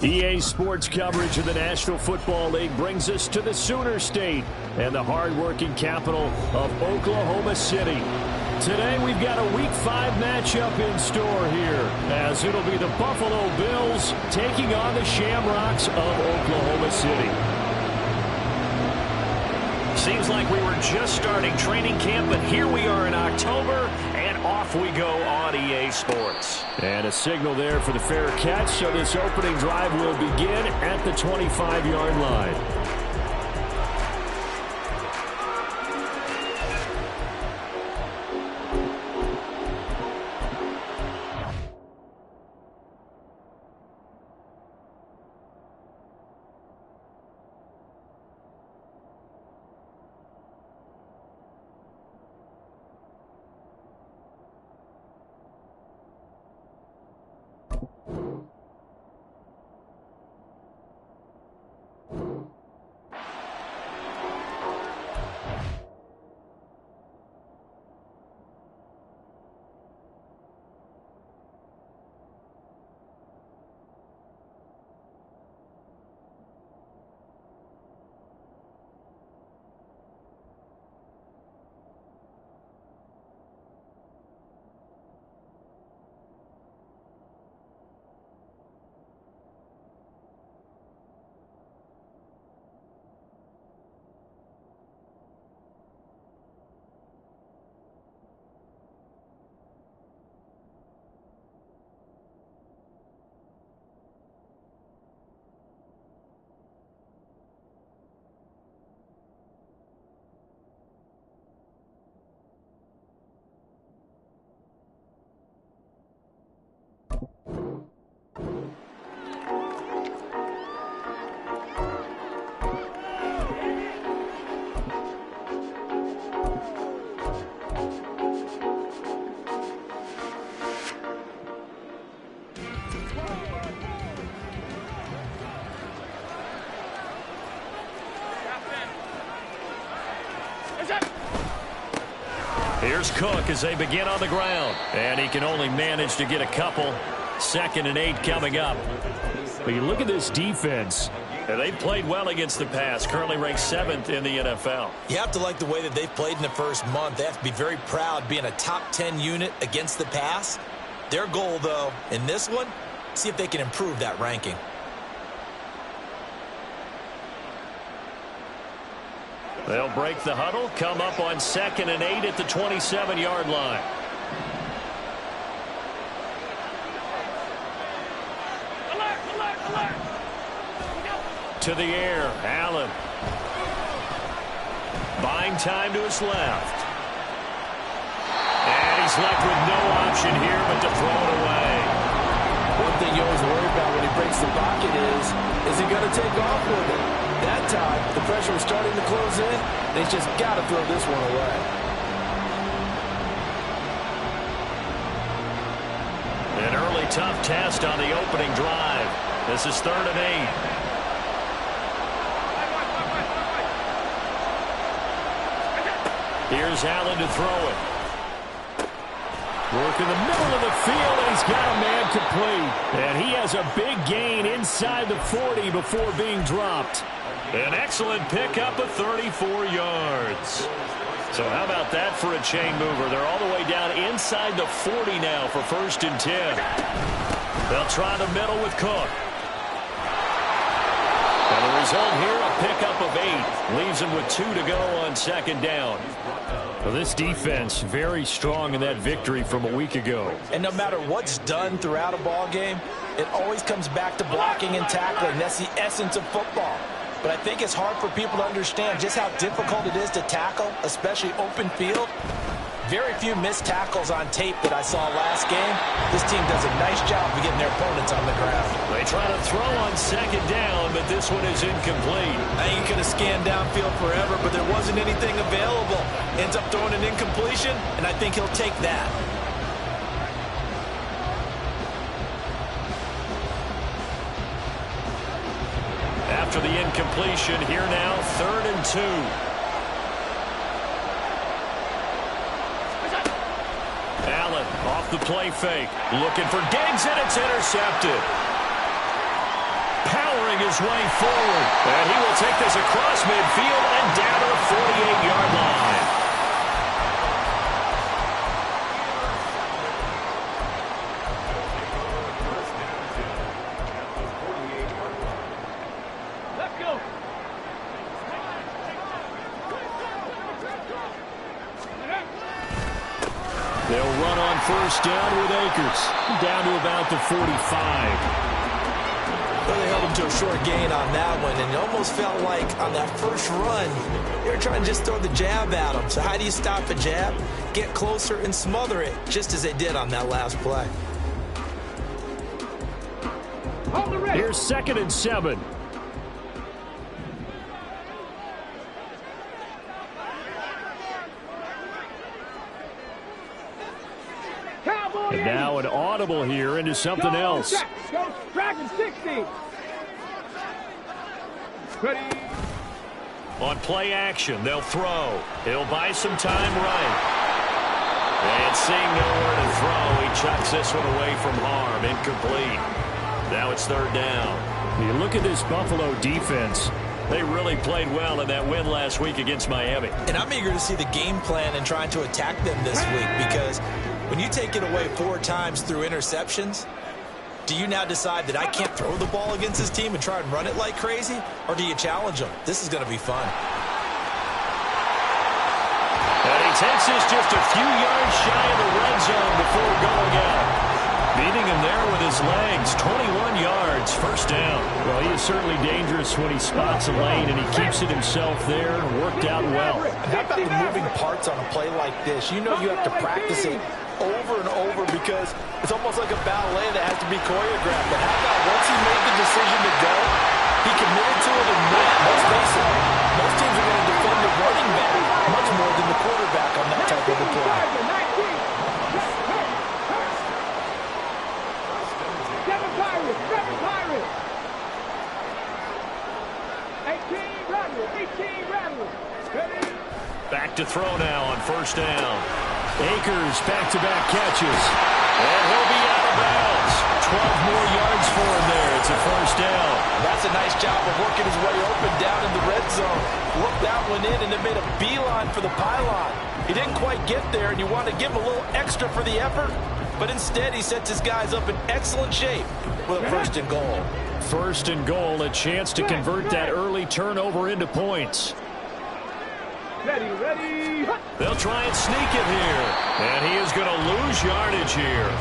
EA Sports coverage of the National Football League brings us to the Sooner State and the hard-working capital of Oklahoma City. Today we've got a Week 5 matchup in store here, as it'll be the Buffalo Bills taking on the Shamrocks of Oklahoma City. Seems like we were just starting training camp, but here we are in October, and off we go on EA Sports. And a signal there for the fair catch, so this opening drive will begin at the 25-yard line. Here's Cook as they begin on the ground. And he can only manage to get a couple. 2nd and 8 coming up. But you look at this defense. And they've played well against the pass. Currently ranked 7th in the NFL. You have to like the way that they've played in the first month. They have to be very proud being a top 10 unit against the pass. Their goal, though, in this one, see if they can improve that ranking. They'll break the huddle, come up on 2nd and 8 at the 27-yard line. To the air, Allen. Buying time to his left. And he's left with no option here but to throw it away. One thing you always worry about when he breaks the pocket is he going to take off with it? That time, the pressure was starting to close in, and he's just got to throw this one away. An early tough test on the opening drive. This is 3rd and 8. Here's Allen to throw it. Work in the middle of the field, and he's got a man complete. And he has a big gain inside the 40 before being dropped. An excellent pickup of 34 yards. So how about that for a chain mover? They're all the way down inside the 40 now for 1st and 10. They'll try the middle with Cook. And the result here, a pickup of 8. Leaves them with 2 to go on 2nd down. Well, this defense very strong in that victory from a week ago. And no matter what's done throughout a ball game, it always comes back to blocking and tackling. That's the essence of football. But I think it's hard for people to understand just how difficult it is to tackle, especially open field. Very few missed tackles on tape that I saw last game. This team does a nice job of getting their opponents on the ground. They try to throw on 2nd down, but this one is incomplete. Now you could have scanned downfield forever, but there wasn't anything available. Ends up throwing an an incompletion, and I think he'll take that. After the incompletion, here now, 3rd and 2. Allen off the play fake. Looking for Diggs, and it's intercepted. Powering his way forward. And he will take this across midfield and down to the 48-yard line. Let's go. They'll run on 1st down with Akers. Down to about the 45. Well, they held him to a short gain on that one, and it almost felt like on that first run, they were trying to just throw the jab at him. So how do you stop a jab? Get closer and smother it, just as they did on that last play. Here's 2nd and 7. And now an audible here into something else. Go, Dragon 60. Ready. On play action, they'll throw. He'll buy some time right. And seeing nowhere to throw, he chucks this one away from harm. Incomplete. Now it's 3rd down. You look at this Buffalo defense. They really played well in that win last week against Miami. And I'm eager to see the game plan and trying to attack them this week, because when you take it away 4 times through interceptions, do you now decide that I can't throw the ball against this team and try and run it like crazy? Or do you challenge them? This is going to be fun. And he takes this just a few yards shy of the red zone before going out. Beating him there with his legs, 21 yards, 1st down. Well, he is certainly dangerous when he spots a lane, and he keeps it himself there. Worked out well. And how about the moving parts on a play like this? You know you have to practice it over and over because it's almost like a ballet that has to be choreographed. But how about once he made the decision to go, he committed to it and went. Let's face it, most teams are going to defend the running back much more than the quarterback on that type of a play. 18 Rattlers. Ready. Back to throw now on 1st down. Akers back-to-back catches. And he'll be out of bounds. 12 more yards for him there. It's a 1st down. That's a nice job of working his way open down in the red zone. Looked that one in and then made a beeline for the pylon. He didn't quite get there, and you want to give him a little extra for the effort. But instead, he sets his guys up in excellent shape with a 1st and goal. 1st and goal, a chance to convert that early turnover into points. Ready, ready. They'll try and sneak it here. And he is going to lose yardage here.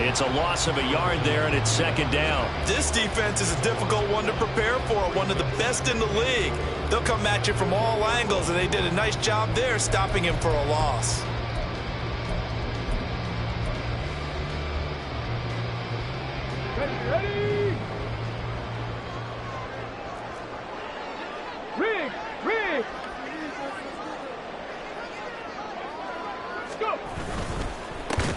It's a loss of a yard there, and it's 2nd down. This defense is a difficult one to prepare for, one of the best in the league. They'll come at you from all angles, and they did a nice job there stopping him for a loss. Ready, ready. Riggs, Riggs. Go.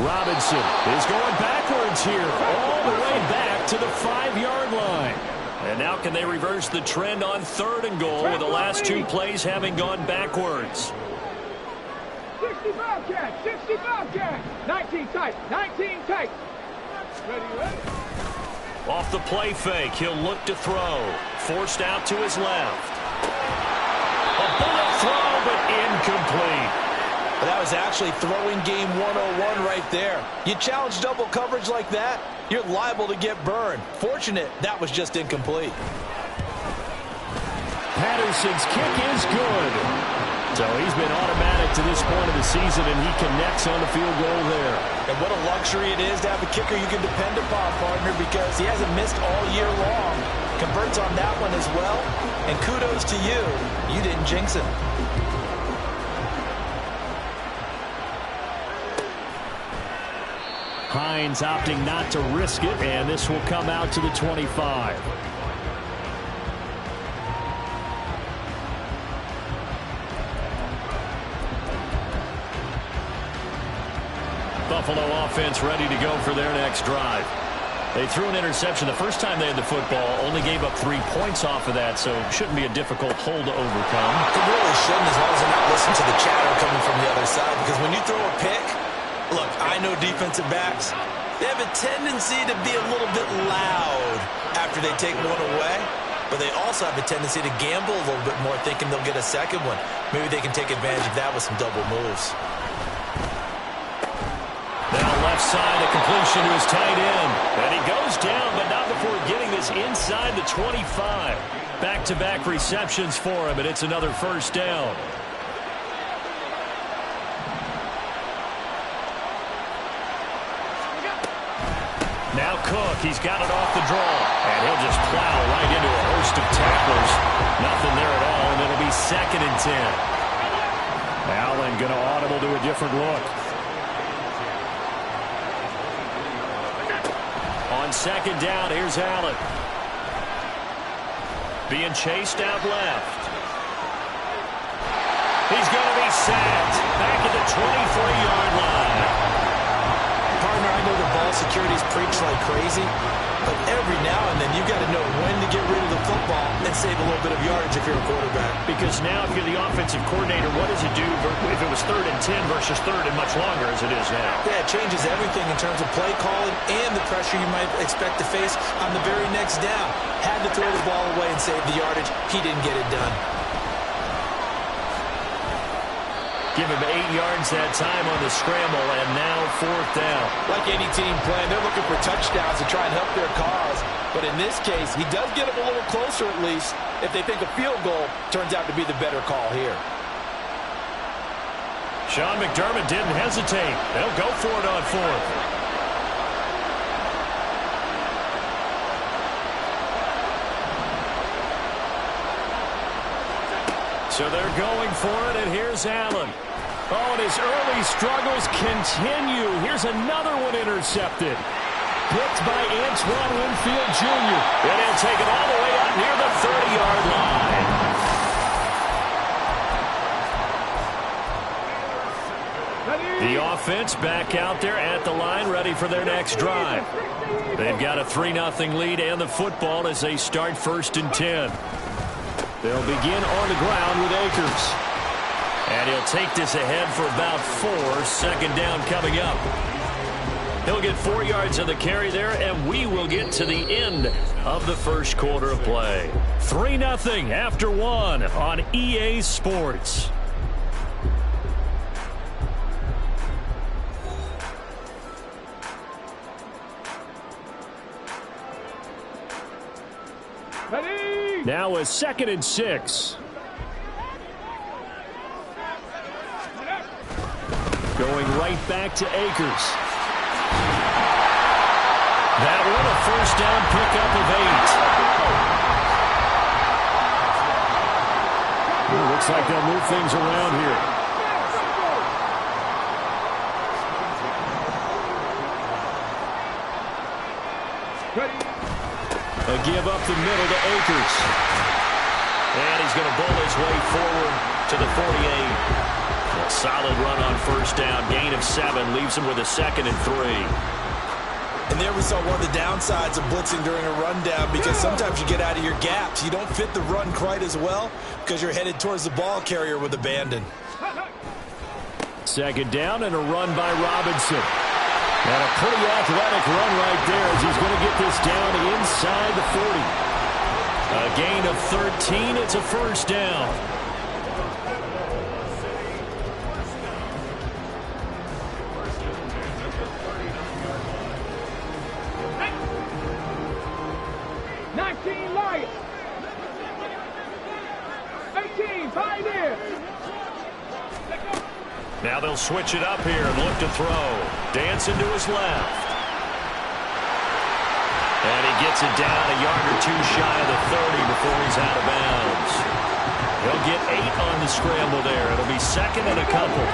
Robinson is going backwards here, all the way back to the 5-yard line. And now can they reverse the trend on 3rd and goal with the last 2 plays having gone backwards? 60 Bobcat, 60 Bobcat. 19 tight, 19 tight. Ready, ready. Off the play fake, he'll look to throw. Forced out to his left. A bullet throw, but incomplete. That was actually throwing game 101 right there. You challenge double coverage like that, you're liable to get burned. Fortunate, that was just incomplete. Patterson's kick is good. So he's been automatic to this point of the season, and he connects on the field goal there. And what a luxury it is to have a kicker you can depend upon, partner, because he hasn't missed all year long. Converts on that one as well. And kudos to you. You didn't jinx him. Hines opting not to risk it, and this will come out to the 25. Buffalo offense ready to go for their next drive. They threw an interception the first time they had the football, only gave up 3 points off of that, so shouldn't be a difficult hole to overcome. It really shouldn't, as long as they're not listening to the chatter coming from the other side, because when you throw a pick, look, I know defensive backs, they have a tendency to be a little bit loud after they take one away, but they also have a tendency to gamble a little bit more, thinking they'll get a second one. Maybe they can take advantage of that with some double moves. Now left side, a completion to his tight end. And he goes down, but not before getting this inside the 25. Back-to-back receptions for him, and it's another first down. Now Cook, he's got it off the draw. And he'll just plow right into a host of tacklers. Nothing there at all, and it'll be 2nd and 10. Allen going to audible to a different look. On 2nd down, here's Allen. Being chased out left. He's going to be sacked. Back at the 23-yard line. Partner, I know the ball security's preached like crazy, but every now and then you've got to know when to get rid of the football and save a little bit of yardage if you're a quarterback. Because now if you're the offensive coordinator, what does it do if it was 3rd and 10 versus 3rd and much longer as it is now? Yeah, it changes everything in terms of play calling and the pressure you might expect to face on the very next down. Had to throw the ball away and save the yardage. He didn't get it done. Give him 8 yards that time on the scramble, and now 4th down. Like any team playing, they're looking for touchdowns to try and help their cause. But in this case, he does get them a little closer at least if they think a field goal turns out to be the better call here. Sean McDermott didn't hesitate. They'll go for it on 4th. So they're going for it, and here's Allen. Oh, and his early struggles continue. Here's another one intercepted. Picked by Antoine Winfield Jr. And he'll take it all the way out near the 30-yard line. The offense back out there at the line, ready for their next drive. They've got a 3-0 lead and the football as they start 1st and 10. They'll begin on the ground with Akers. And he'll take this ahead for about 4. 2nd down coming up. He'll get 4 yards on the carry there, and we will get to the end of the first quarter of play. 3-0 after 1 on EA Sports. Ready? Now a 2nd and 6. Going right back to Akers. That one a first down pickup of 8. Looks like they'll move things around here. A give up the middle to Akers. And he's going to bowl his way forward to the 48. A solid run on first down. Gain of 7 leaves him with a 2nd and 3. And there we saw one of the downsides of blitzing during a rundown, because sometimes you get out of your gaps. You don't fit the run quite as well because you're headed towards the ball carrier with abandon. 2nd down and a run by Robinson. And a pretty athletic run right there as he's going to get this down inside the 40. A gain of 13. It's a first down. Now they'll switch it up here and look to throw. Dancing to his left. And he gets it down a yard or 2 shy of the 30 before he's out of bounds. He'll get 8 on the scramble there. It'll be 2nd and a couple.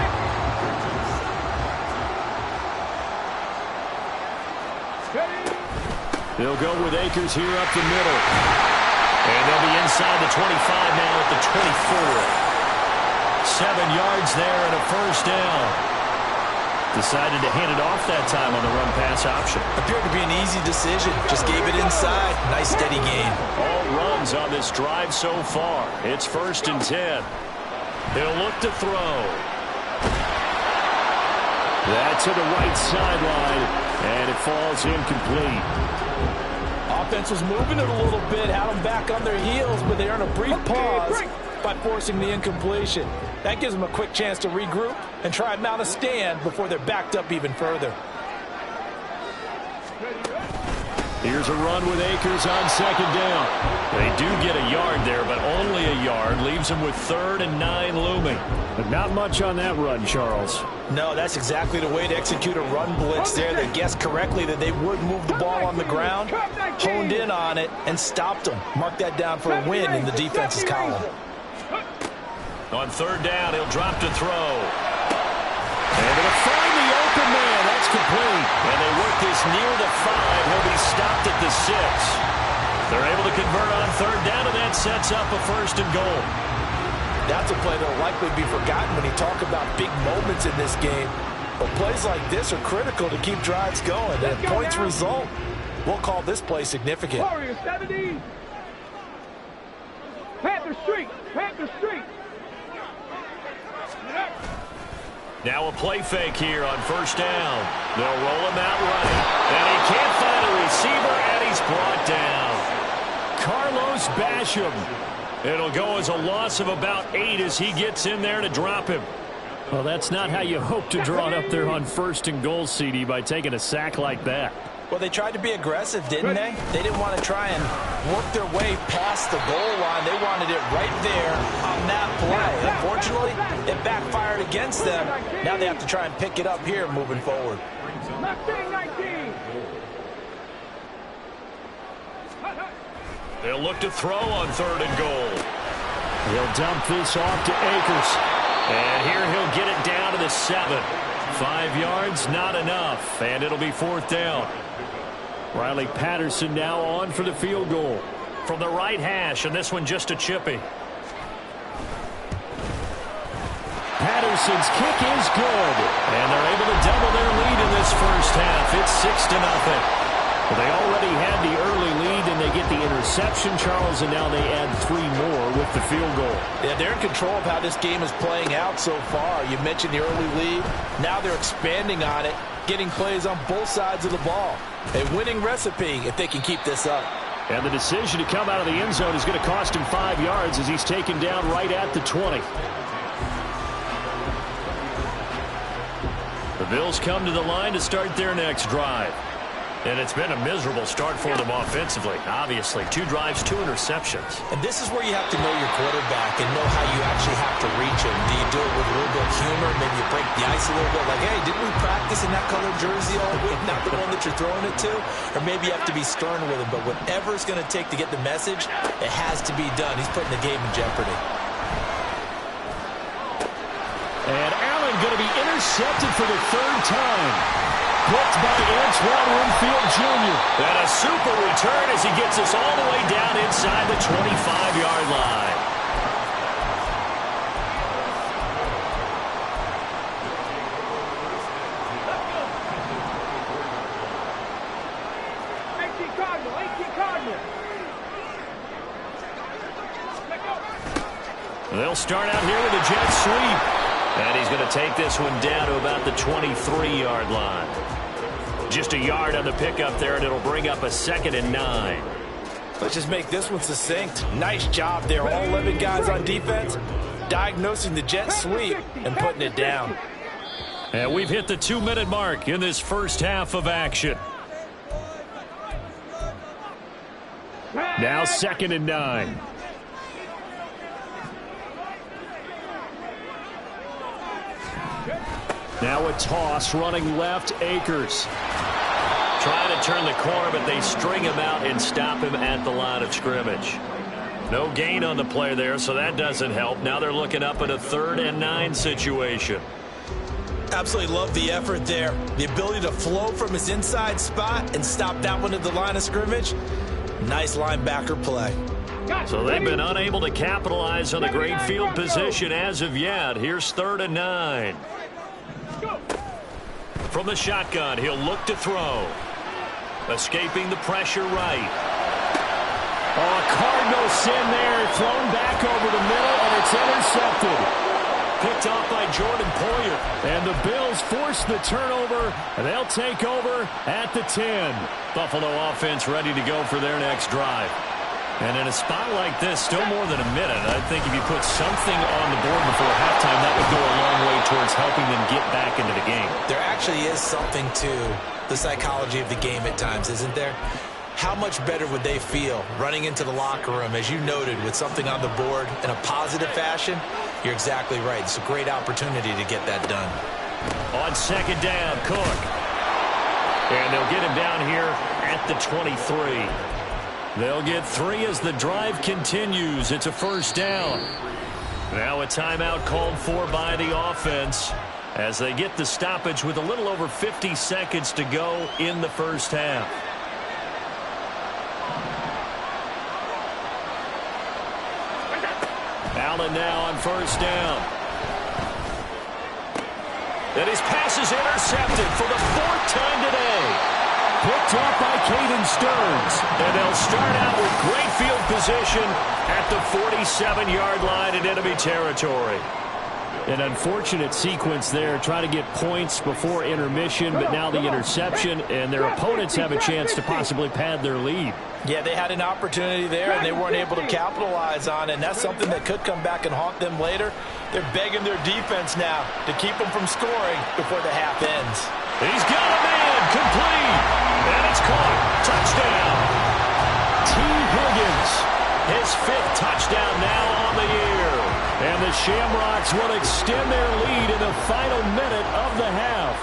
They'll go with Akers here up the middle. And they'll be inside the 25 now at the 24. 7 yards there and a first down. Decided to hand it off that time on the run-pass option. Appeared to be an easy decision. Just gave it inside. Nice steady gain. All runs on this drive so far. It's 1st and 10. He'll look to throw. That's to the right sideline, and it falls incomplete. Offense was moving it a little bit, had them back on their heels, but they earn a brief pause by forcing the incompletion. That gives them a quick chance to regroup and try and mount a stand before they're backed up even further. Here's a run with Akers on 2nd down. They do get a yard there, but only a yard. Leaves them with 3rd and 9 looming. But not much on that run, Charles. No, that's exactly the way to execute a run blitz there. They guessed correctly that they would move the ball on the ground, honed in on it, and stopped them. Mark that down for a win in the defense's column. On 3rd down, he'll drop to throw. Able to find the open man. That's complete. And they work this near the 5. He'll be stopped at the 6. They're able to convert on 3rd down, and that sets up a 1st and goal. That's a play that will likely be forgotten when you talk about big moments in this game. But plays like this are critical to keep drives going. And if points result, we'll call this play significant. Warrior 70. Panther Street. Panther Street. Now a play fake here on 1st down. They'll roll him out right. And he can't find a receiver, and he's brought down. Carlos Basham. It'll go as a loss of about 8 as he gets in there to drop him. Well, that's not how you hope to draw it up there on 1st and goal, CD, by taking a sack like that. Well, they tried to be aggressive, didn't they? They didn't want to try and work their way past the goal line. They wanted it right there on that play. Unfortunately, it backfired against them. Now they have to try and pick it up here moving forward. 19. They'll look to throw on 3rd and goal. He'll dump this off to Akers. And here he'll get it down to the 7. 5 yards, not enough. And it'll be 4th down. Riley Patterson now on for the field goal. From the right hash, and this one just a chippy. Patterson's kick is good. And they're able to double their lead in this 1st half. It's 6-0. Well, they already had the early lead, and they get the interception, Charles, and now they add 3 more with the field goal. Yeah, they're in control of how this game is playing out so far. You mentioned the early lead. Now they're expanding on it, getting plays on both sides of the ball. A winning recipe if they can keep this up. And the decision to come out of the end zone is going to cost him 5 yards as he's taken down right at the 20. The Bills come to the line to start their next drive. And it's been a miserable start for them offensively. Obviously, 2 drives, 2 interceptions. And this is where you have to know your quarterback and know how you actually have to reach him. Do you do it with a little bit of humor? Maybe you break the ice a little bit like, hey, didn't we practice in that colored jersey all week? Not the one that you're throwing it to? Or maybe you have to be stern with him. But whatever it's going to take to get the message, it has to be done. He's putting the game in jeopardy. And Allen going to be intercepted for the 3rd time. Blocked by Antoine Winfield Jr. And a super return as he gets us all the way down inside the 25-yard line. They'll start out here with a jet sweep. And he's going to take this one down to about the 23-yard line. Just a yard on the pickup there, and it'll bring up a 2nd and 9. Let's just make this one succinct. Nice job there. All 11 guys on defense diagnosing the jet sweep and putting it down. And we've hit the 2-minute mark in this 1st half of action. Now 2nd and 9. Now a toss running left, Akers. Trying to turn the corner, but they string him out and stop him at the line of scrimmage. No gain on the play there, so that doesn't help. Now they're looking up at a 3rd and 9 situation. Absolutely love the effort there. The ability to flow from his inside spot and stop that one at the line of scrimmage. Nice linebacker play. So they've been unable to capitalize on the great field position as of yet. Here's 3rd and 9. From the shotgun, he'll look to throw. Escaping the pressure right. Oh, a Cardinal sin there. Thrown back over the middle, and it's intercepted. Picked off by Jordan Poyer. And the Bills force the turnover, and they'll take over at the 10. Buffalo offense ready to go for their next drive. And in a spot like this, still more than a minute, I think if you put something on the board before halftime, that would go a long way towards helping them get back into the game. There actually is something to the psychology of the game at times, isn't there? How much better would they feel running into the locker room, as you noted, with something on the board in a positive fashion? You're exactly right. It's a great opportunity to get that done. On second down, Cook. And they'll get him down here at the 23. They'll get 3 as the drive continues. It's a first down. Now a timeout called for by the offense as they get the stoppage with a little over 50 seconds to go in the first half. Allen now on first down. And his pass is intercepted for the 4th time today. Picked up by Caden Stearns. And they'll start out with great field position at the 47-yard line in enemy territory. An unfortunate sequence there, trying to get points before intermission, but now the interception, and their opponents have a chance to possibly pad their lead. Yeah, they had an opportunity there, and they weren't able to capitalize on it, and that's something that could come back and haunt them later. They're begging their defense now to keep them from scoring before the half ends. He's got a man, complete, and it's caught. Touchdown. T. Higgins, his 5th touchdown now on the year. And the Shamrocks will extend their lead in the final minute of the half.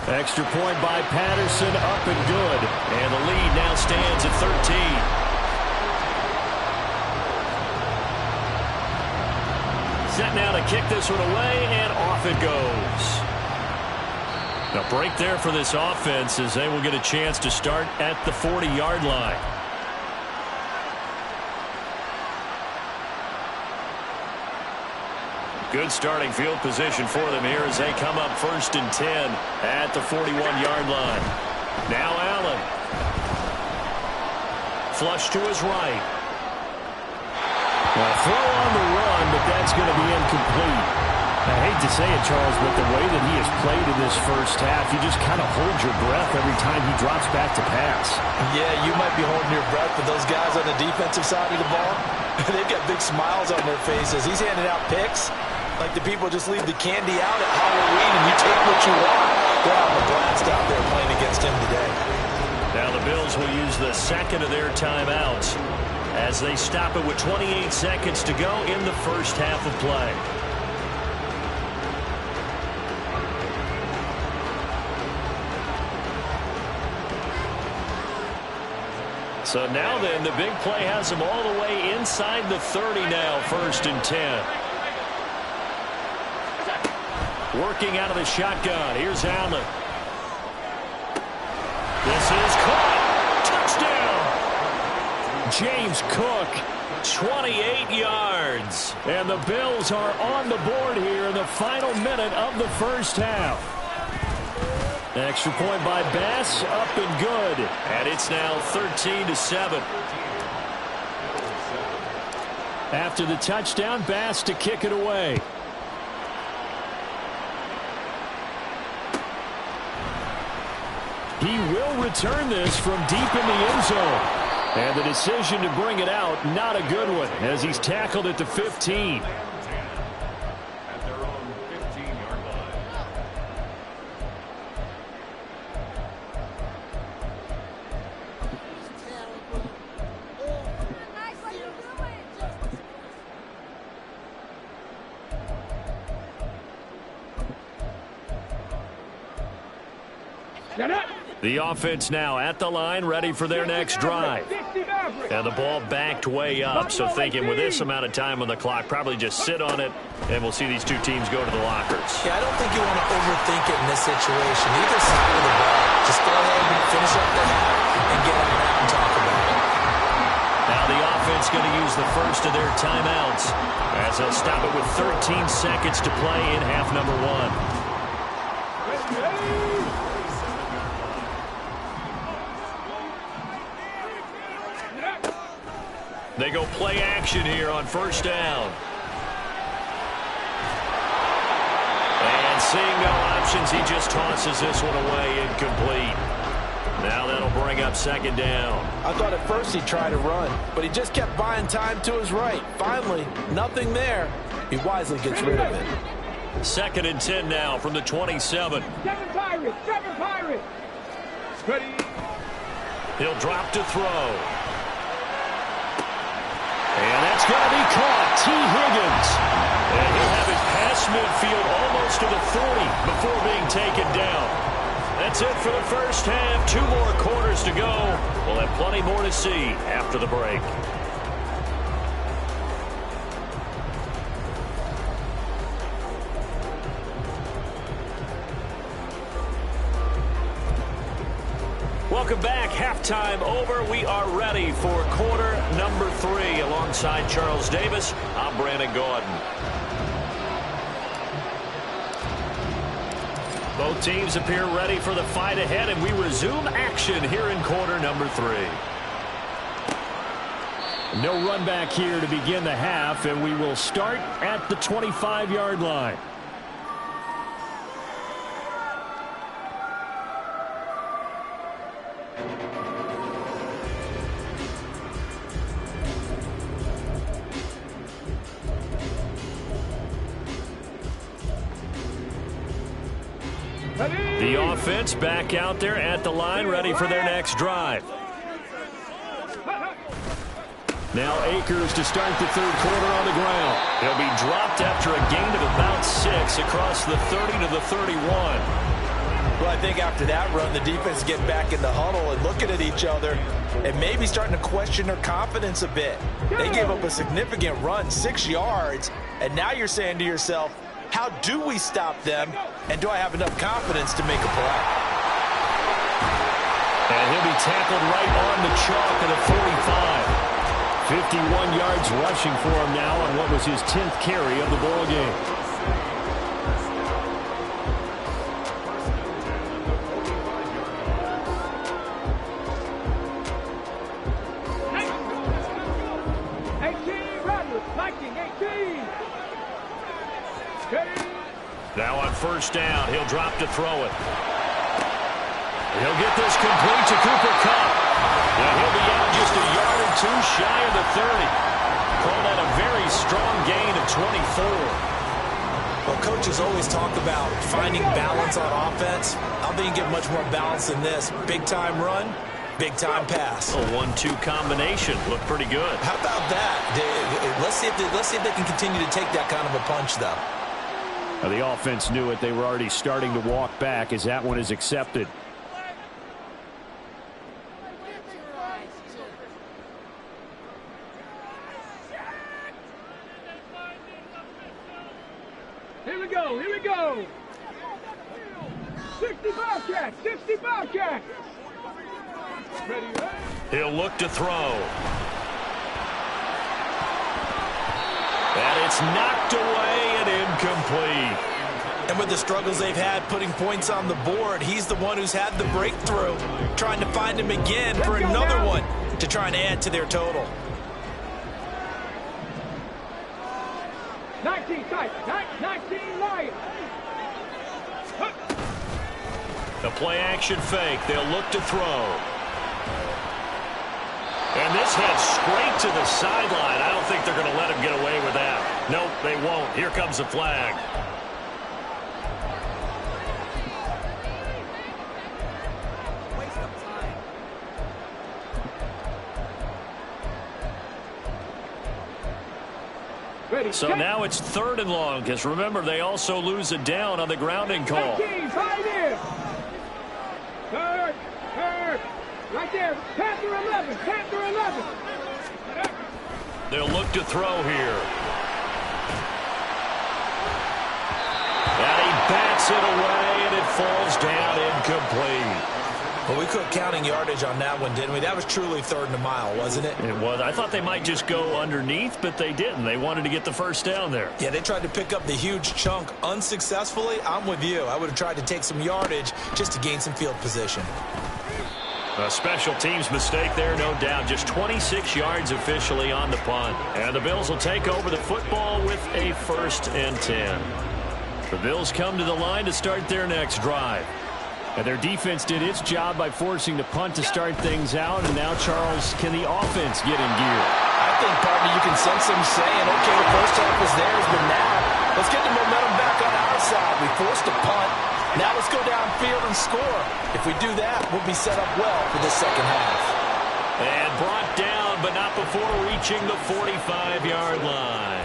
Extra point by Patterson, up and good. And the lead now stands at 13. Set now to kick this one away, and off it goes. A break there for this offense as they will get a chance to start at the 40-yard line. Good starting field position for them here as they come up 1st and 10 at the 41-yard line. Now Allen. Flush to his right. Well, throw on the run, but that's going to be incomplete. I hate to say it, Charles, but the way that he has played in this first half, you just kind of hold your breath every time he drops back to pass. Yeah, you might be holding your breath, but those guys on the defensive side of the ball, they've got big smiles on their faces. He's handing out picks like the people just leave the candy out at Halloween and you take what you want. They're having a blast out there playing against him today. Now the Bills will use the 2nd of their timeouts as they stop it with 28 seconds to go in the first half of play. So now then, the big play has them all the way inside the 30 now, 1st and 10. Working out of the shotgun. Here's Allen. This is caught. Touchdown. James Cook, 28 yards. And the Bills are on the board here in the final minute of the first half. Extra point by Bass, up and good. And it's now 13-7. After the touchdown, Bass to kick it away. He will return this from deep in the end zone. And the decision to bring it out, not a good one, as he's tackled at the 15. At their own 15-yard line. The offense now at the line, ready for their next drive. And the ball backed way up, so thinking with this amount of time on the clock, probably just sit on it, and we'll see these two teams go to the lockers. Yeah, I don't think you want to overthink it in this situation. Either side of the ball, just go ahead and finish up the half and get on out and talk about it. Now the offense going to use the first of their timeouts as they'll stop it with 13 seconds to play in half number one. They go play action here on first down. And seeing no options, he just tosses this one away incomplete. Now that'll bring up second down. I thought at first he'd try to run, but he just kept buying time to his right. Finally, nothing there. He wisely gets rid of it. Second and 10 now from the 27. 7 Pirates! 7 Pirates! Ready? He'll drop to throw. And that's going to be caught. T. Higgins. And he'll have it past midfield almost to the 40 before being taken down. That's it for the first half. 2 more quarters to go. We'll have plenty more to see after the break. Welcome back. Halftime over. We are ready for quarter number 3. Alongside Charles Davis, I'm Brandon Gaudin. Both teams appear ready for the fight ahead, and we resume action here in quarter number 3. No run back here to begin the half, and we will start at the 25-yard line. The offense back out there at the line, ready for their next drive. Now Akers to start the third quarter on the ground. He'll be dropped after a gain of about 6 across the 30 to the 31. Well, I think after that run, the defense is getting back in the huddle and looking at each other and maybe starting to question their confidence a bit. They gave up a significant run, 6 yards, and now you're saying to yourself, how do we stop them, and do I have enough confidence to make a play? And he'll be tackled right on the chalk at the 45. 51 yards rushing for him now on what was his 10th carry of the ball game. Now on first down, he'll drop to throw it. He'll get this complete to Cooper Kupp. And he'll be out just a yard or 2 shy of the 30. Call that a very strong gain of 24. Well, coaches always talk about finding balance on offense. I don't think you get much more balance than this. Big-time run, big-time pass. A 1-2 combination. Looked pretty good. How about that? Let's see if they can continue to take that kind of a punch, though. The offense knew it. They were already starting to walk back as that one is accepted. Here we go, here we go. 65 catch, 65 catch. Ready, ready. He'll look to throw. And it's knocked away and incomplete. And with the struggles they've had putting points on the board, he's the one who's had the breakthrough, trying to find him again for another one to try and add to their total. 19 tight, 19 Lions. The play action fake. They'll look to throw. And this heads straight to the sideline. I don't think they're going to let him get away with that. Nope, they won't. Here comes the flag. Ready, So now it's 3rd and long, because remember, they also lose a down on the grounding call. 19, right in. Third. Right there, Panther 11, Panther 11. They'll look to throw here. And he bats it away, and it falls down incomplete. Well, we quit counting yardage on that one, didn't we? That was truly 3rd and a mile, wasn't it? It was. I thought they might just go underneath, but they didn't. They wanted to get the first down there. Yeah, they tried to pick up the huge chunk unsuccessfully. I'm with you. I would have tried to take some yardage just to gain some field position. A special teams mistake there, no doubt. Just 26 yards officially on the punt. And the Bills will take over the football with a 1st and 10. The Bills come to the line to start their next drive. And their defense did its job by forcing the punt to start things out. And now, Charles, can the offense get in gear? I think, partner, you can sense them saying, okay, the first half was theirs, but now let's get the momentum back on our side. We forced a punt. Now let's go downfield and score. If we do that, we'll be set up well for the second half. And brought down, but not before reaching the 45-yard line.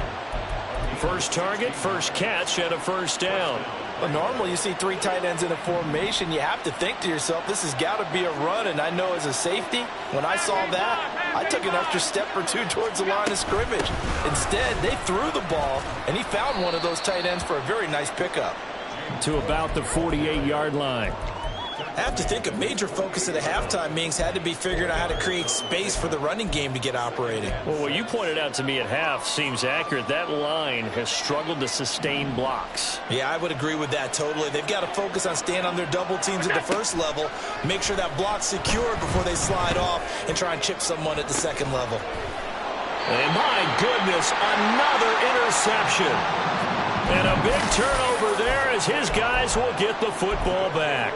First target, first catch, and a 1st down. Well, normally you see 3 tight ends in a formation. You have to think to yourself, this has got to be a run. And I know as a safety, when I saw that, I took an extra step or 2 towards the line of scrimmage. Instead, they threw the ball, and he found one of those tight ends for a very nice pickup. To about the 48-yard line. I have to think a major focus of the halftime meetings had to be figuring out how to create space for the running game to get operating. Well, what you pointed out to me at half seems accurate. That line has struggled to sustain blocks. Yeah, I would agree with that totally. They've got to focus on staying on their double teams at the first level, make sure that block's secured before they slide off and try and chip someone at the second level. And my goodness, another interception. And a big turnover there as his guys will get the football back.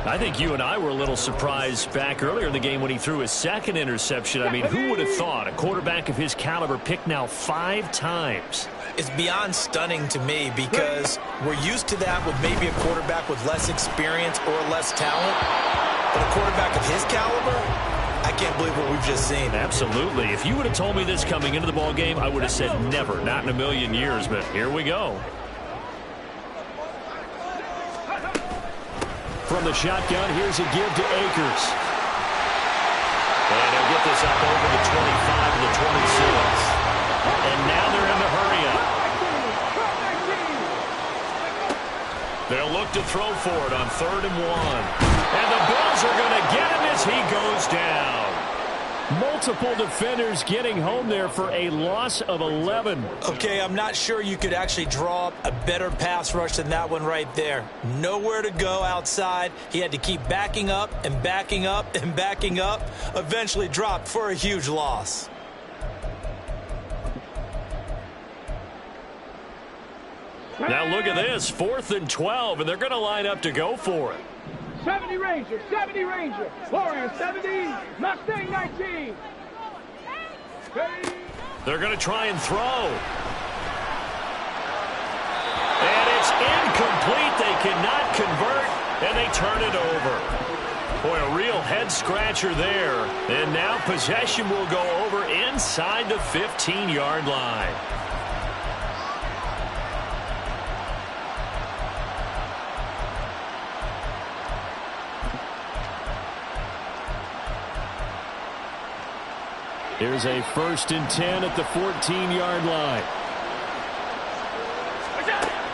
I think you and I were a little surprised back earlier in the game when he threw his 2nd interception. I mean, who would have thought a quarterback of his caliber picked now 5 times? It's beyond stunning to me because we're used to that with maybe a quarterback with less experience or less talent. But a quarterback of his caliber, I can't believe what we've just seen. Absolutely. If you would have told me this coming into the ball game, I would have said never, not in a million years. But here we go. From the shotgun, here's a give to Akers. And he'll get this up over the 25 and the 26. And now they're in the hurry up. They'll look to throw for it on 3rd and 1. And the Bills are going to get him as he goes down. Multiple defenders getting home there for a loss of 11. Okay, I'm not sure you could actually draw up a better pass rush than that one right there. Nowhere to go outside. He had to keep backing up and backing up and backing up. Eventually dropped for a huge loss. Now look at this, 4th and 12, and they're going to line up to go for it. 70 Ranger, 70 Ranger, Warrior 70, Mustang 19. They're going to try and throw. And it's incomplete. They cannot convert, and they turn it over. Boy, a real head-scratcher there. And now possession will go over inside the 15-yard line. Here's a 1st and 10 at the 14-yard line.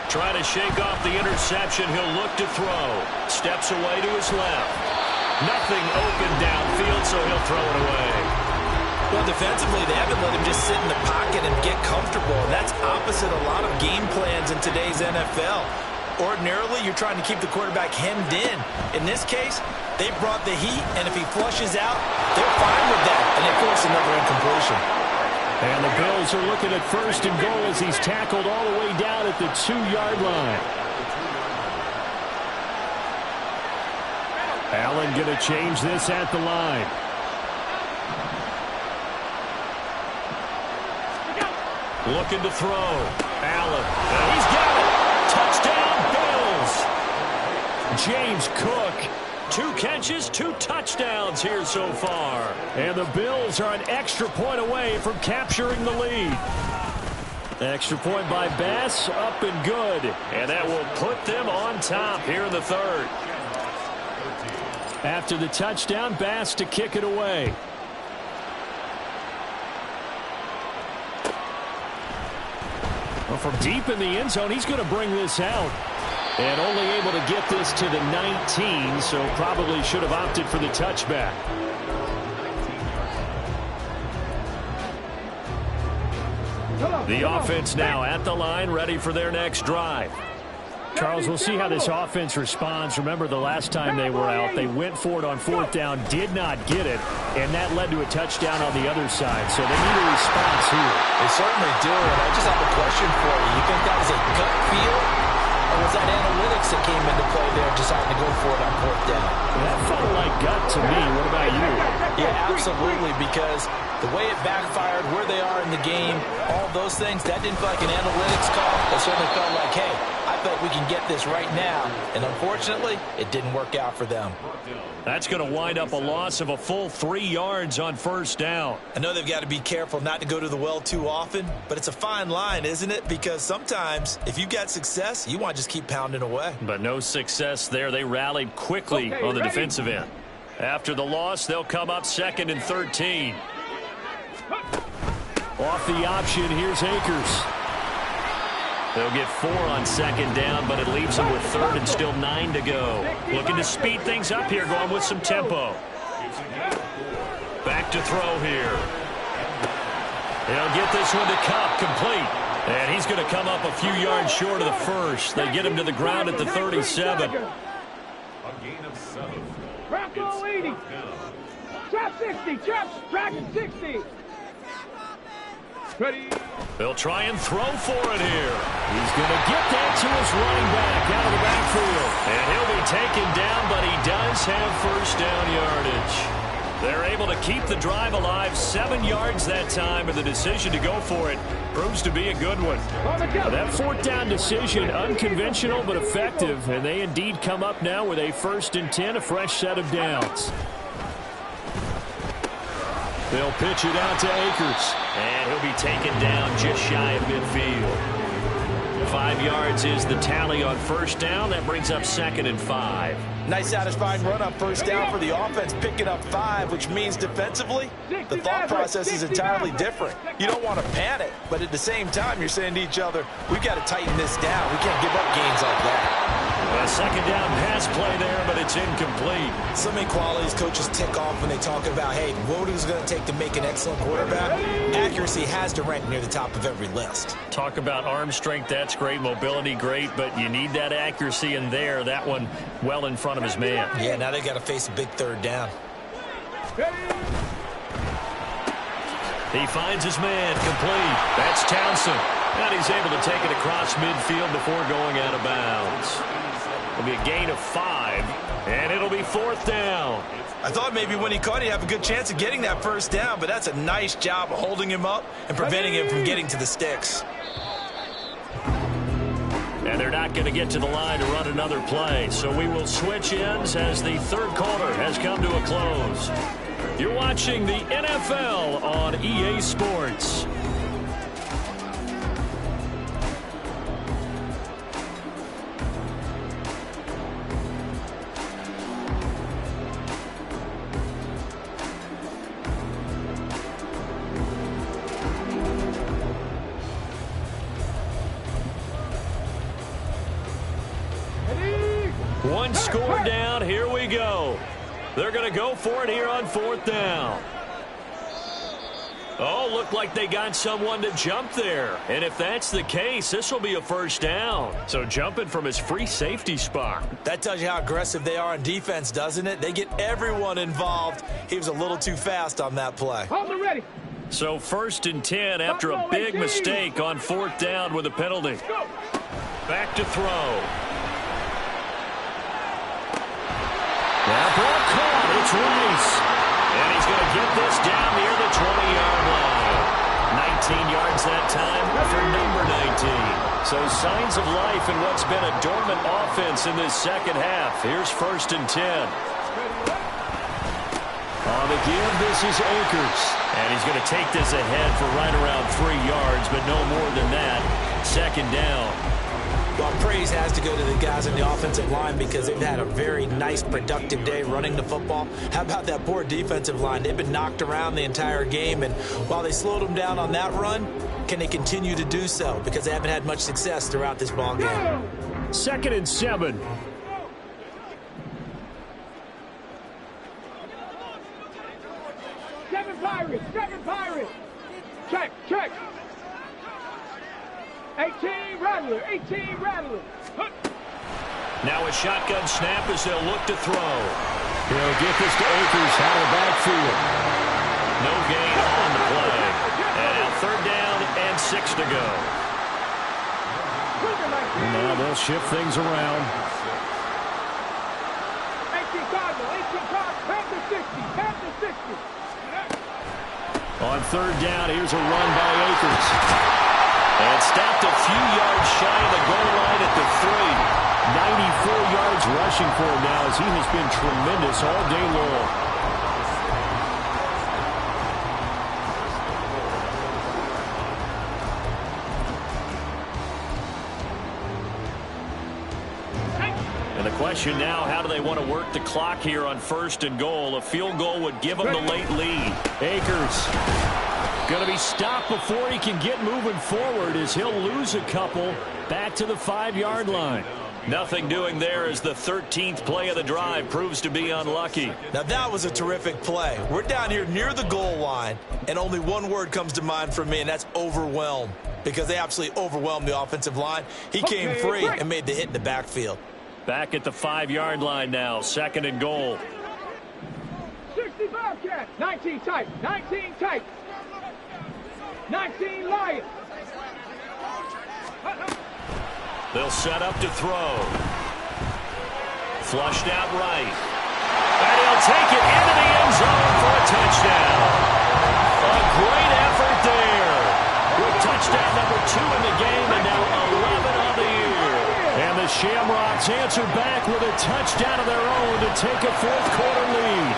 Trying to shake off the interception. He'll look to throw. Steps away to his left. Nothing open downfield, so he'll throw it away. Well, defensively, they haven't let him just sit in the pocket and get comfortable. And that's opposite a lot of game plans in today's NFL. Ordinarily, you're trying to keep the quarterback hemmed in. In this case, they brought the heat, and if he flushes out, they're fine with that, and they force another incompletion. And the Bills are looking at 1st and goal as he's tackled all the way down at the 2-yard line. Allen going to change this at the line. Looking to throw. Allen. And he's got it. Touchdown, Bills. James Cook. 2 catches, 2 touchdowns here so far. And the Bills are an extra point away from capturing the lead. Extra point by Bass, up and good. And that will put them on top here in the 3rd. After the touchdown, Bass to kick it away. Well, from deep in the end zone, he's going to bring this out. And only able to get this to the 19, so probably should have opted for the touchback. The offense now at the line, ready for their next drive. Charles, we'll see how this offense responds. Remember, the last time they were out, they went for it on 4th down, did not get it, and that led to a touchdown on the other side. So they need a response here. They certainly do, and I just have a question for you. You think that was a gut feel, or was that analytics that came into play there, deciding to go for it on 4th down? That felt like gut to me. What about you? Yeah, absolutely, because the way it backfired, where they are in the game, all those things, that didn't feel like an analytics call. It certainly felt like, hey, I feel like we can get this right now. And unfortunately, it didn't work out for them. That's going to wind up a loss of a full 3 yards on 1st down. I know they've got to be careful not to go to the well too often, but it's a fine line, isn't it? Because sometimes, if you've got success, you want to just keep pounding away. But no success there. They rallied quickly on the defensive end. After the loss, they'll come up 2nd and 13. Off the option, here's Akers. They'll get 4 on 2nd down, but it leaves them with 3rd and still 9 to go. Looking to speed things up here, going with some tempo. Back to throw here. He'll get this one to Kupp, complete. And he's going to come up a few yards short of the first. They get him to the ground at the 37. A gain of 7. Bronco 80. Trap 60. Track 60. Ready. They'll try and throw for it here. He's going to get that to his running back out of the backfield. And he'll be taken down, but he does have 1st down yardage. They're able to keep the drive alive, 7 yards that time, and the decision to go for it proves to be a good one. That 4th down decision, unconventional but effective, and they indeed come up now with a 1st and 10, a fresh set of downs. They'll pitch it out to Akers. And he'll be taken down just shy of midfield. 5 yards is the tally on 1st down. That brings up 2nd and 5. Nice satisfying run on 1st down for the offense, picking up 5, which means defensively, the thought process is entirely different. You don't want to panic, but at the same time, you're saying to each other, we've got to tighten this down. We can't give up gains like that. A 2nd down pass play there, but it's incomplete. So many qualities coaches tick off when they talk about, hey, what is it going to take to make an excellent quarterback? Accuracy has to rank near the top of every list. Talk about arm strength, that's great. Mobility, great, but you need that accuracy in there. That one well in front of his man. Yeah, now they got to face a big 3rd down. He finds his man, complete. That's Townsend. And he's able to take it across midfield before going out of bounds. It'll be a gain of 5, and it'll be 4th down. I thought maybe when he caught, he'd have a good chance of getting that 1st down, but that's a nice job of holding him up and preventing him from getting to the sticks. And they're not going to get to the line to run another play, so we will switch ends as the 3rd quarter has come to a close. You're watching the NFL on EA Sports. One score down. Here we go. They're going to go for it here on 4th down. Oh, looked like they got someone to jump there. And if that's the case, this will be a 1st down. So jumping from his free safety spot. That tells you how aggressive they are on defense, doesn't it? They get everyone involved. He was a little too fast on that play. Hold it ready. So 1st and 10 after a big mistake on 4th down with a penalty. Back to throw. That ball caught. It's Rice. And he's going to get this down near the 20-yard line. 19 yards that time for number 19. So signs of life in what's been a dormant offense in this 2nd half. Here's 1st and 10. On the give, this is Akers. And he's going to take this ahead for right around 3 yards, but no more than that. 2nd down. Well, praise has to go to the guys in the offensive line because they've had a very nice, productive day running the football. How about that poor defensive line? They've been knocked around the entire game, and while they slowed them down on that run, Can they continue to do so? Because they haven't had much success throughout this ball game. 2nd and 7. Seven Pirates. Check. 18 Rattler. Now a shotgun snap as they'll look to throw. He'll get this to Akers out of the backfield. No gain on the play. And now 3rd down and 6 to go. And now they'll shift things around. 18 Cardinal. Panther 60. On 3rd down, here's a run by Akers. And stopped a few yards shy of the goal line at the 3. 94 yards rushing for him now as he has been tremendous all day long. And the question now, how do they want to work the clock here on 1st and goal? A field goal would give them the late lead. Akers going to be stopped before he can get moving forward as he'll lose a couple back to the 5-yard line. Nothing doing there as the 13th play of the drive proves to be unlucky. Now that was a terrific play. We're down here near the goal line, and only one word comes to mind for me, and that's overwhelmed, because they absolutely overwhelmed the offensive line. He came free and made the hit in the backfield. Back at the 5-yard line now, 2nd and goal. 60 Bobcat. 19 tight. 19 Lions. They'll set up to throw. Flushed out right. And he'll take it into the end zone for a touchdown. A great effort there. With touchdown number 2 in the game and now 11 on the year. And the Shamrocks answer back with a touchdown of their own to take a 4th quarter lead.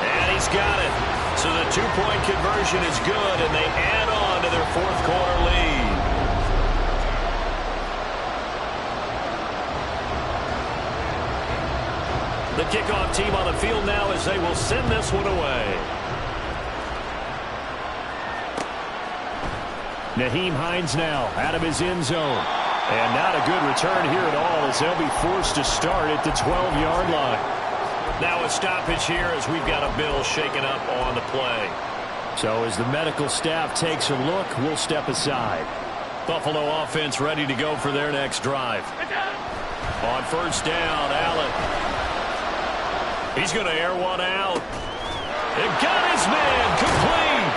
And he's got it. So the 2-point conversion is good, and they add on to their 4th quarter lead. The kickoff team on the field now as they will send this one away. Nyheim Hines now out of his end zone. And not a good return here at all as they'll be forced to start at the 12-yard line. Now a stoppage here as we've got a bill shaken up on the play. So as the medical staff takes a look, we'll step aside. Buffalo offense ready to go for their next drive. On 1st down, Allen. He's going to air one out. And got his man complete.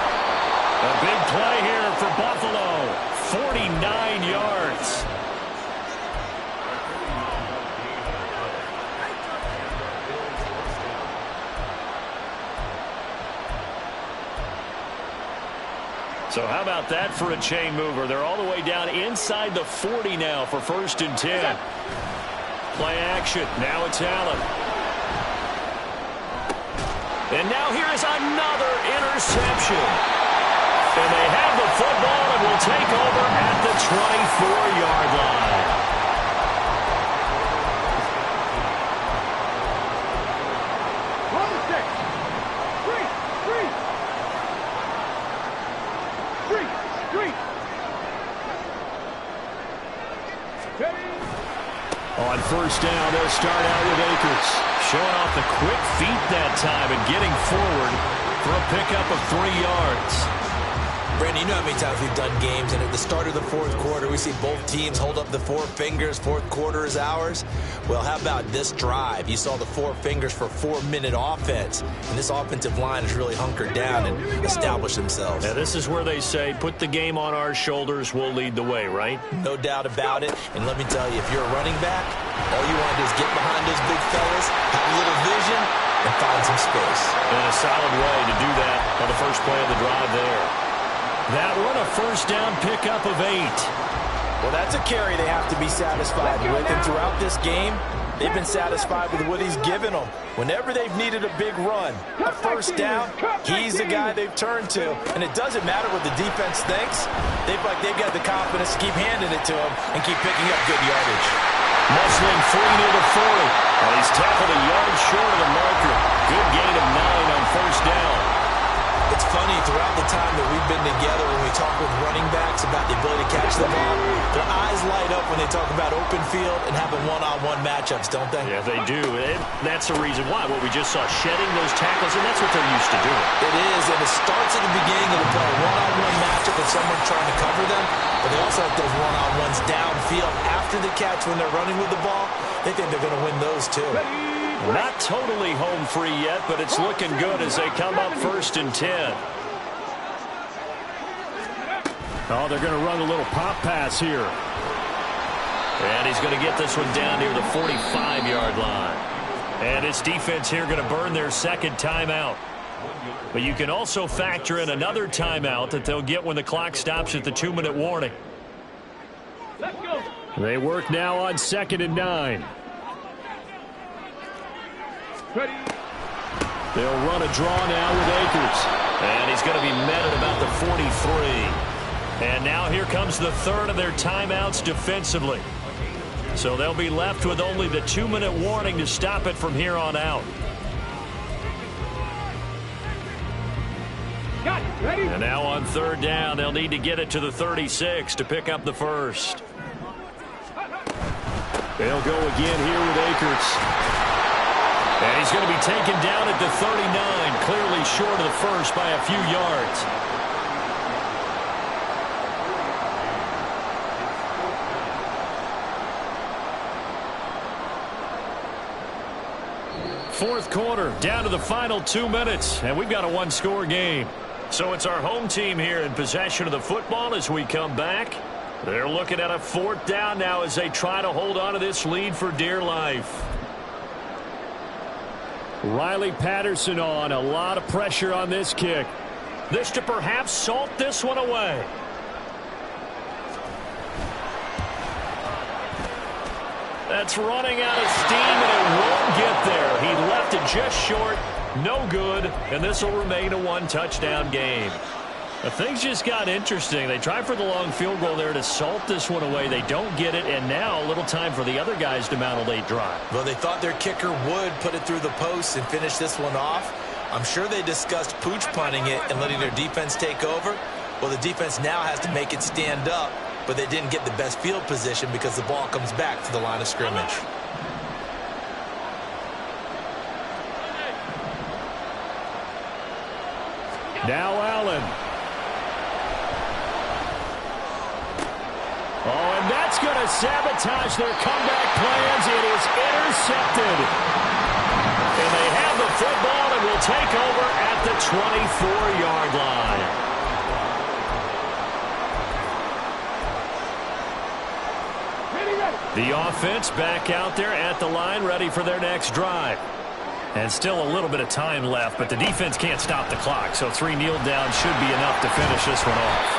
A big play here for Buffalo. 49 yards. So how about that for a chain mover? They're all the way down inside the 40 now for 1st and 10. Play action. Now it's Allen. And now here is another interception. And they have the football and will take over at the 24-yard line. On 1st down, they'll start out with Akers. Showing off the quick feet that time and getting forward for a pickup of 3 yards. Brandon, you know how many times we've done games, and at the start of the 4th quarter, we see both teams hold up the 4 fingers, 4th quarter is ours. Well, how about this drive? You saw the 4 fingers for 4-minute offense, and this offensive line has really hunkered down and established themselves. Now, this is where they say, put the game on our shoulders, we'll lead the way, right? No doubt about it, and let me tell you, if you're a running back, all you want to do is get behind those big fellas, have a little vision, and find some space. And a solid way to do that on the first play of the drive there. That one a 1st down pickup of 8. Well, that's a carry they have to be satisfied with, and throughout this game, they've been satisfied with what he's given them. Whenever they've needed a big run, a 1st down, he's the guy they've turned to, and it doesn't matter what the defense thinks. They've got the confidence to keep handing it to him and keep picking up good yardage. Musling free near the 40. And he's tackled a yard short of the marker. Good gain of 9 on 1st down. It's funny, throughout the time that we've been together, when we talk with running backs about the ability to catch the ball, their eyes light up when they talk about open field and having one-on-one matchups, don't they? Yeah, they do. And that's the reason why. What we just saw, shedding those tackles, and that's what they're used to doing. It is, and it starts at the beginning of the play. A one-on-one matchup with someone trying to cover them, but they also have those one-on-ones downfield after the catch when they're running with the ball. They think they're going to win those, too. Not totally home free yet, but it's looking good as they come up 1st and 10. Oh, they're going to run a little pop pass here. And he's going to get this one down near the 45-yard line. And his defense here going to burn their second timeout. But you can also factor in another timeout that they'll get when the clock stops at the 2-minute warning. Let's go. They work now on 2nd and 9. Ready. They'll run a draw now with Akers. And he's going to be met at about the 43. And now here comes the third of their timeouts defensively. So they'll be left with only the 2-minute warning to stop it from here on out. Got it. Ready. And now on 3rd down, they'll need to get it to the 36 to pick up the first. They'll go again here with Akers. And he's going to be taken down at the 39, clearly short of the first by a few yards. Fourth quarter, down to the final 2 minutes, and we've got a one-score game. So it's our home team here in possession of the football as we come back. They're looking at a 4th down now as they try to hold on to this lead for dear life. Riley Patterson on. A lot of pressure on this kick. This to perhaps salt this one away. That's running out of steam, and it won't get there. He left it just short. No good, and this will remain a one-touchdown game. But things just got interesting. They tried for the long field goal there to salt this one away. They don't get it, and now a little time for the other guys to mount a late drive. Well, they thought their kicker would put it through the post and finish this one off. I'm sure they discussed pooch punting it and letting their defense take over. Well, the defense now has to make it stand up, but they didn't get the best field position because the ball comes back to the line of scrimmage. Now Allen. Oh, and that's going to sabotage their comeback plans. It is intercepted. And they have the football and will take over at the 24-yard line. The offense back out there at the line, ready for their next drive. And still a little bit of time left, but the defense can't stop the clock, so 3 kneel downs should be enough to finish this one off.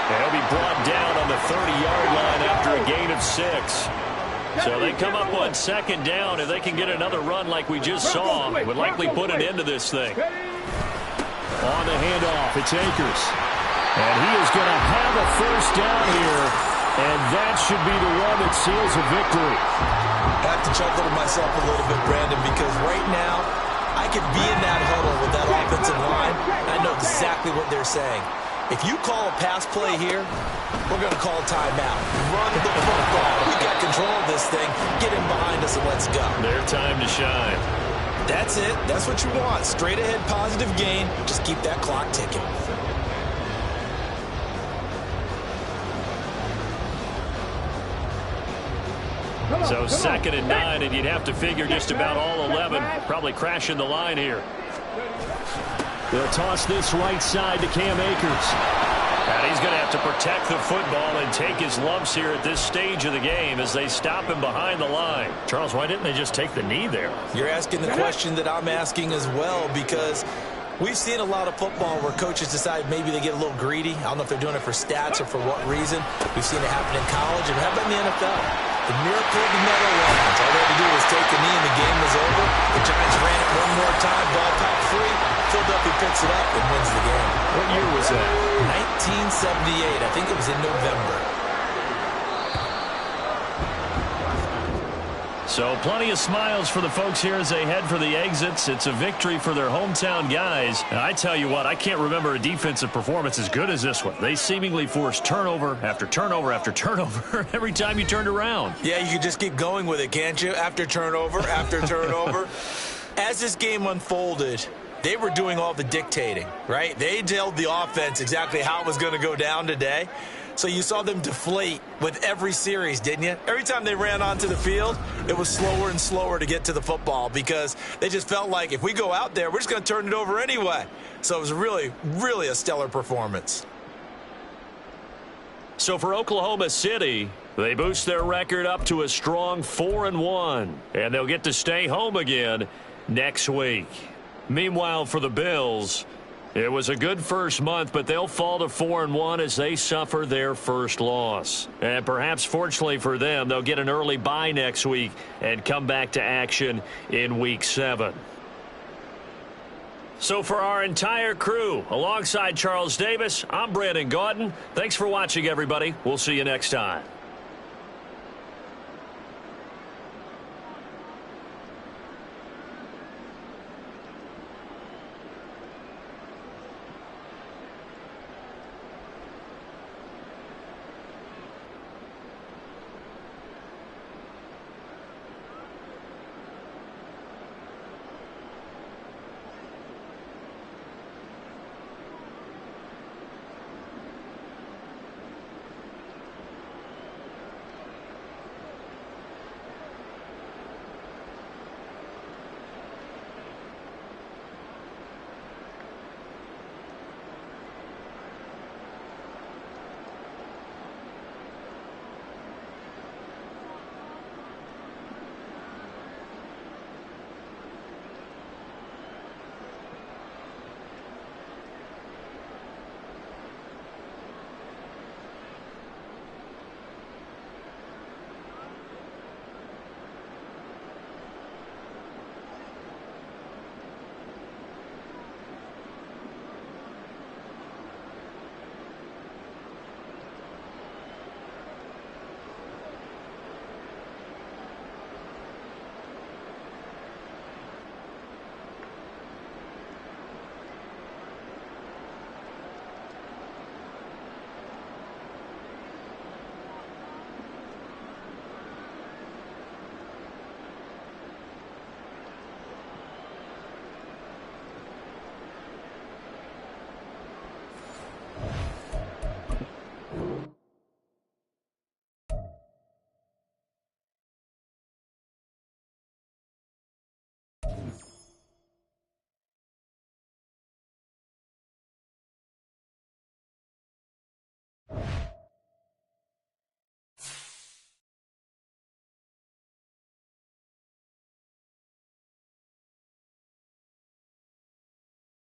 And he'll be brought down on the 30-yard line after a gain of 6. So they come up on 2nd down. If they can get another run like we just saw, would likely put an end to this thing. On the handoff, it's Akers. And he is going to have a 1st down here. And that should be the one that seals a victory. I have to chuckle to myself a little bit, Brandon, because right now I could be in that huddle with that offensive line. I know exactly what they're saying. If you call a pass play here, we're going to call a timeout. Run the football. We got control of this thing. Get him behind us and let's go. Their time to shine. That's it. That's what you want. Straight ahead positive gain. Just keep that clock ticking. So 2nd and 9, and you'd have to figure just about all 11 probably crashing the line here. They'll toss this right side to Cam Akers. And he's going to have to protect the football and take his lumps here at this stage of the game as they stop him behind the line. Charles, why didn't they just take the knee there? You're asking the question that I'm asking as well, because we've seen a lot of football where coaches decide maybe they get a little greedy. I don't know if they're doing it for stats or for what reason. We've seen it happen in college, and how about in the NFL? The miracle of the Meadowlands. All they had to do was take a knee and the game was over. The Giants ran it one more time, ball popped free. Philadelphia picks it up and wins the game. What year was that? 1978. I think it was in November. So plenty of smiles for the folks here as they head for the exits. It's a victory for their hometown guys. And I tell you what, I can't remember a defensive performance as good as this one. They seemingly forced turnover after turnover after turnover every time you turned around. Yeah, you can just keep going with it, can't you? After turnover, after turnover. As this game unfolded, they were doing all the dictating, right? They told the offense exactly how it was going to go down today. So you saw them deflate with every series, didn't you? Every time they ran onto the field, it was slower and slower to get to the football because they just felt like if we go out there, we're just going to turn it over anyway. So it was really, really a stellar performance. So for Oklahoma City, they boost their record up to a strong 4-1, and they'll get to stay home again next week. Meanwhile, for the Bills, it was a good first month, but they'll fall to 4-1 as they suffer their first loss. And perhaps fortunately for them, they'll get an early bye next week and come back to action in Week 7. So for our entire crew, alongside Charles Davis, I'm Brandon Gaudin. Thanks for watching, everybody. We'll see you next time.